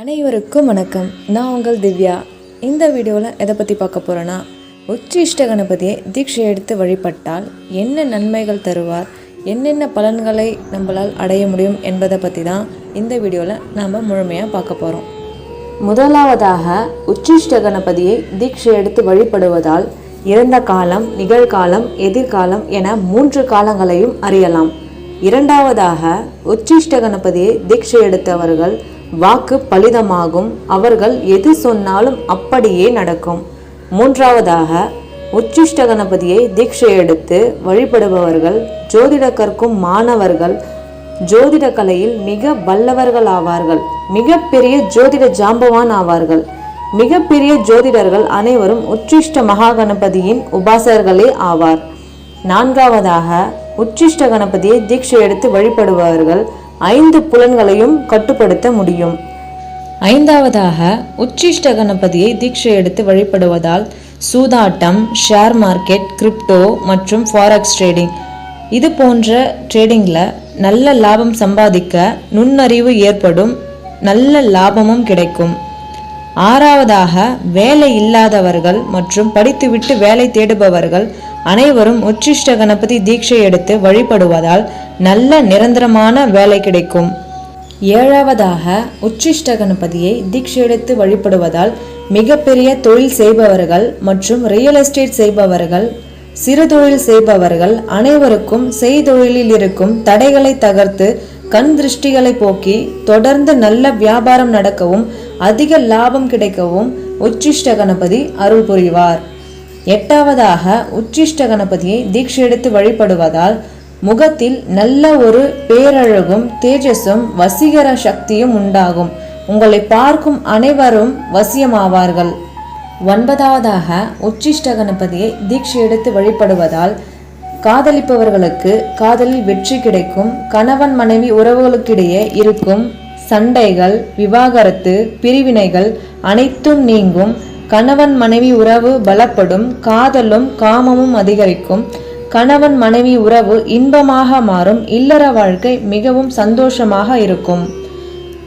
அனைவருக்கும் வணக்கம். நான் உங்கள் திவ்யா. இந்த வீடியோவில் எதை பற்றி பார்க்க போகிறேன்னா, உச்சிஷ்ட கணபதியை தீட்சை எடுத்து வழிபட்டால் என்ன நன்மைகள் தருவார், என்னென்ன பலன்களை நம்மளால் அடைய முடியும் என்பதை பற்றி தான் இந்த வீடியோவில் நாம் முழுமையாக பார்க்க போகிறோம். முதலாவதாக, உச்சிஷ்ட கணபதியை தீட்சை எடுத்து வழிபடுவதால் இறந்த காலம், நிகழ்காலம், எதிர்காலம் என 3 காலங்களையும் அறியலாம். இரண்டாவதாக, உச்சிஷ்ட கணபதியை தீட்சை எடுத்தவர்கள் வாக்கு பலிதமாகும், அவர்கள் எது சொன்னாலும் அப்படியே நடக்கும். மூன்றாவதாக, உச்சிஷ்ட கணபதியை தீட்சை எடுத்து வழிபடுபவர்கள் ஜோதிட கற்கும் மாணவர்கள் ஜோதிட கலையில் மிக வல்லவர்கள் ஆவார்கள், மிகப்பெரிய ஜோதிட ஜாம்பவான் ஆவார்கள். மிகப்பெரிய ஜோதிடர்கள் அனைவரும் உச்சிஷ்ட மகா கணபதியின் உபாசகர்களே ஆவார். நான்காவதாக, உச்சிஷ்ட கணபதியை தீட்சை எடுத்து வழிபடுபவர்கள் 5 புலன்களையும் கட்டுப்படுத்த முடியும். ஐந்தாவதாக, உச்சிஷ்ட கணபதியை தீட்சை எடுத்து வழிபடுவதால் சூதாட்டம், ஷேர் மார்க்கெட், கிரிப்டோ மற்றும் ஃபாரெக்ஸ் ட்ரேடிங் இது போன்ற ட்ரேடிங்கில் நல்ல லாபம் சம்பாதிக்க நுண்ணறிவு ஏற்படும், நல்ல லாபமும் கிடைக்கும். ஆறாவதாக, வேலை இல்லாதவர்கள் மற்றும் படித்துவிட்டு வேலை தேடுபவர்கள் அனைவரும் உச்சிஷ்ட கணபதி தீட்சை எடுத்து வழிபடுவதால் நல்ல நிரந்தரமான வேலை கிடைக்கும். ஏழாவதாக, உச்சிஷ்ட கணபதியை தீட்சை எடுத்து வழிபடுவதால் மிகப்பெரிய தொழில் செய்பவர்கள் மற்றும் ரியல் எஸ்டேட் செய்பவர்கள், சிறு தொழில் செய்பவர்கள் அனைவருக்கும் செய்தொழிலில் இருக்கும் தடைகளை தகர்த்து கண் திருஷ்டிகளை போக்கி தொடர்ந்து நல்ல வியாபாரம் நடக்கவும் அதிக லாபம் கிடைக்கவும் உச்சிஷ்ட கணபதி அருள் புரிவார். எட்டாவதாக, உச்சிஷ்ட கணபதியை தீட்சை எடுத்து வழிபடுவதால் முகத்தில் நல்ல ஒரு பேரழகும் தேஜஸும் வசீகர சக்தியும் உண்டாகும், உங்களை பார்க்கும் அனைவரும் வசியமாவார்கள். ஒன்பதாவதாக, உச்சிஷ்ட கணபதியை தீட்சை எடுத்து வழிபடுவதால் காதலிப்பவர்களுக்கு காதலில் வெற்றி கிடைக்கும், கணவன் மனைவி உறவுகளுக்கிடையே இருக்கும் சண்டைகள், விவாகரத்து, பிரிவினைகள் அனைத்தும் நீங்கும், கணவன் மனைவி உறவு பலப்படும், காதலும் காமமும் அதிகரிக்கும், கணவன் மனைவி உறவு இன்பமாக மாறும், இல்லற வாழ்க்கை மிகவும் சந்தோஷமாக இருக்கும்.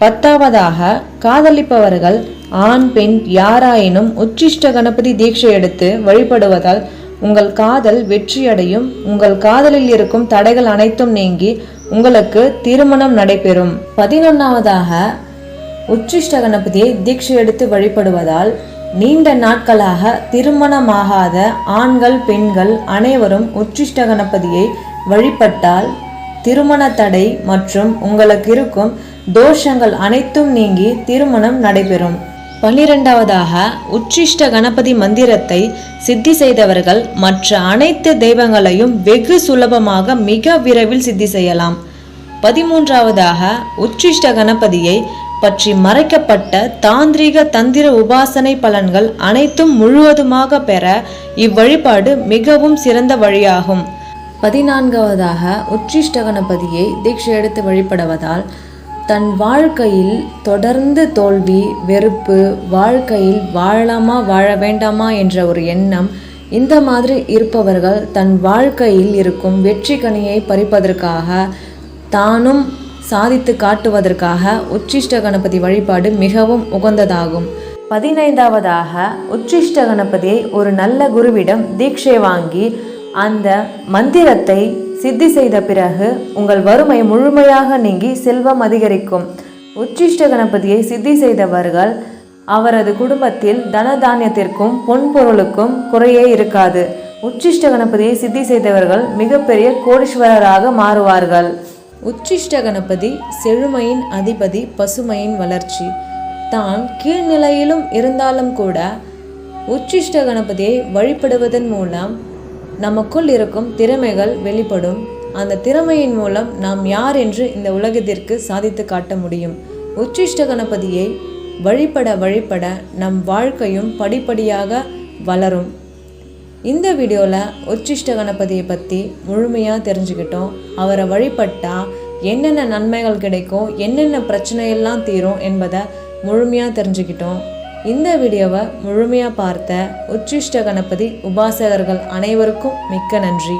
பத்தாவதாக, காதலிப்பவர்கள் ஆண் பெண் யாராயினும் உச்சிஷ்ட கணபதி தீட்சை எடுத்து வழிபடுவதால் உங்கள் காதல் வெற்றியடையும், உங்கள் காதலில் இருக்கும் தடைகள் அனைத்தும் நீங்கி உங்களுக்கு திருமணம் நடைபெறும். 11ஆவதாக, உச்சிஷ்ட கணபதியை தீட்சை எடுத்து வழிபடுவதால் நீண்ட நாட்களாக திருமணமாகாத ஆண்கள் பெண்கள் அனைவரும் உச்சிஷ்ட கணபதியை வழிபட்டால் திருமண தடை மற்றும் உங்களுக்கு இருக்கும் தோஷங்கள் அனைத்தும் நீங்கி திருமணம் நடைபெறும். 12ஆவதாக, உச்சிஷ்ட கணபதி மந்திரத்தை சித்தி செய்தவர்கள் மற்ற அனைத்து தெய்வங்களையும் வெகு சுலபமாக மிக விரைவில் சித்தி செய்யலாம். 13ஆவதாக, உச்சிஷ்ட கணபதியை பற்றி மறைக்கப்பட்ட தாந்திரிக தந்திர உபாசனை பலன்கள் அனைத்தும் முழுவதுமாக பெற இவ்வழிபாடு மிகவும் சிறந்த வழியாகும். 14ஆவதாக, உச்சிஷ்ட கணபதியை தீட்சை எடுத்து வழிபடுவதால் தன் வாழ்க்கையில் தொடர்ந்து தோல்வி, வெறுப்பு, வாழ்க்கையில் வாழலாமா வாழ வேண்டாமா என்ற ஒரு எண்ணம், இந்த மாதிரி இருப்பவர்கள் தன் வாழ்க்கையில் இருக்கும் வெற்றி கனியை பறிப்பதற்காக, தானும் சாதித்து காட்டுவதற்காக உச்சிஷ்ட கணபதி வழிபாடு மிகவும் உகந்ததாகும். 15ஆவதாக, உச்சிஷ்ட கணபதியை ஒரு நல்ல குருவிடம் தீட்சை வாங்கி அந்த மந்திரத்தை சித்தி செய்த பிறகு உங்கள் வறுமை முழுமையாக நீங்கி செல்வம் அதிகரிக்கும். உச்சிஷ்ட கணபதியை சித்தி செய்தவர்கள் அவரது குடும்பத்தில் தனதானியத்திற்கும் பொன்பொருளுக்கும் குறையே இருக்காது. உச்சிஷ்ட கணபதியை சித்தி செய்தவர்கள் மிகப்பெரிய கோடீஸ்வரராக மாறுவார்கள். உச்சிஷ்ட கணபதி செழுமையின் அதிபதி, பசுமையின் வளர்ச்சி. தான் கீழ்நிலையிலும் இருந்தாலும் கூட உச்சிஷ்ட கணபதியை வழிபடுவதன் மூலம் நமக்குள் இருக்கும் திறமைகள் வெளிப்படும். அந்த திறமையின் மூலம் நாம் யார் என்று இந்த உலகத்திற்கு சாதித்து காட்ட முடியும். உச்சிஷ்ட கணபதியை வழிபட வழிபட நம் வாழ்க்கையும் படிப்படியாக வளரும். இந்த வீடியோவில் உச்சிஷ்ட கணபதியை பற்றி முழுமையாக தெரிஞ்சுக்கிட்டோம். அவரை வழிபட்டால் என்னென்ன நன்மைகள் கிடைக்கும், என்னென்ன பிரச்சனையெல்லாம் தீரும் என்பதை முழுமையாக தெரிஞ்சுக்கிட்டோம். இந்த வீடியோவை முழுமையாக பார்த்த உச்சிஷ்ட கணபதி உபாசகர்கள் அனைவருக்கும் மிக்க நன்றி.